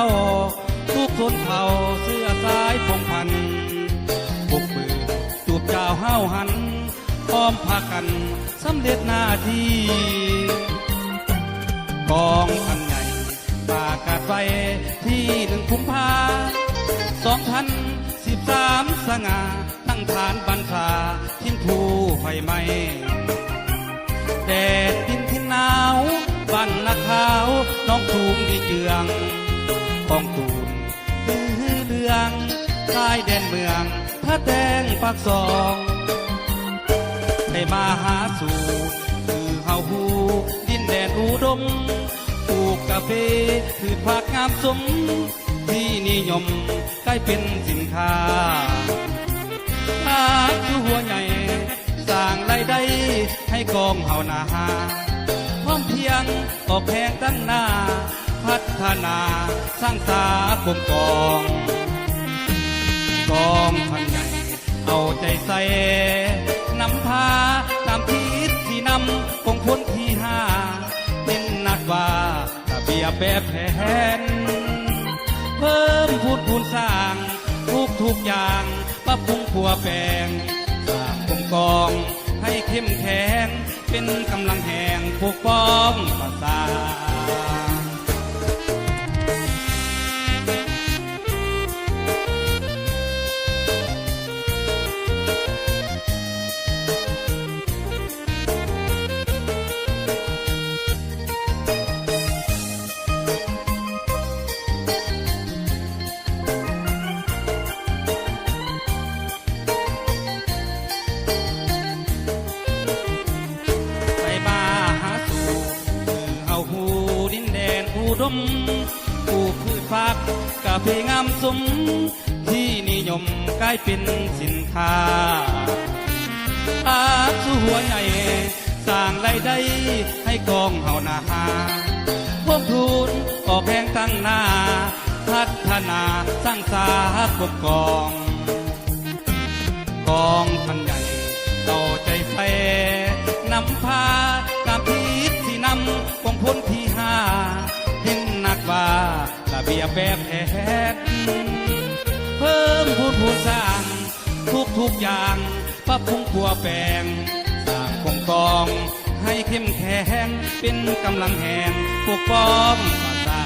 าทุกชนเผ่าเสื้อสายพงพันปกปืนจูบเจ้าห้าวหันพร้อมพากันสำเร็จหน้าที่กองพันใหญ่ประกาศไว้ที่1 กุมภา2013 สง่าตั้งฐานบรรชาทิ้งภูไฟไหม้แดดดินที่หนาวบ้านนาขาวน้องทุ่งดีเจืองกองตูนฮือเรืองชายแดนเมืองท่าแดงปากซองได้มาหาสู่คือเฮาฮูดินแดนอุดมปลูกกาแฟพืชผักงามสมที่นิยมกลายเป็นสินค้าอาคือหัวใหญ่สร้างรายได้ให้กองเฮานาพร้อมเพียงออกแข่งตั้งหน้าพัฒนาสร้างสาคมกองพันใหญ่เอาใจใส่นำพาตามทิศที่นำของคนที่เป็นนักว่าระเบียบแบบแผนเพิ่มพูดคูณสร้างทุกอย่างปรับปรุงผัวแปลงสร้างกองให้เข้มแข็งเป็นกำลังแห่งปกป้องภาษาดมปลูกพืชผักกาแฟงามสมที่นิยมกลายเป็นสินค้าอาสู่หัวใหญ่สร้างรายได้ให้กองเฮานาพวกทุนออกแข่งตั้งหน้าพัฒนาสร้างสาคมกองพันใหญ่ต่อใจใส่นำพาตามทิศที่นำของพ้นที่เห็นนักว่าระเบียบแบบแผนเพิ่มพูดสร้างทุกอย่างปรับปรุงผัวแปลงสร้างกองให้เข้มแข็งเป็นกำลังแห่งปกป้องภาษา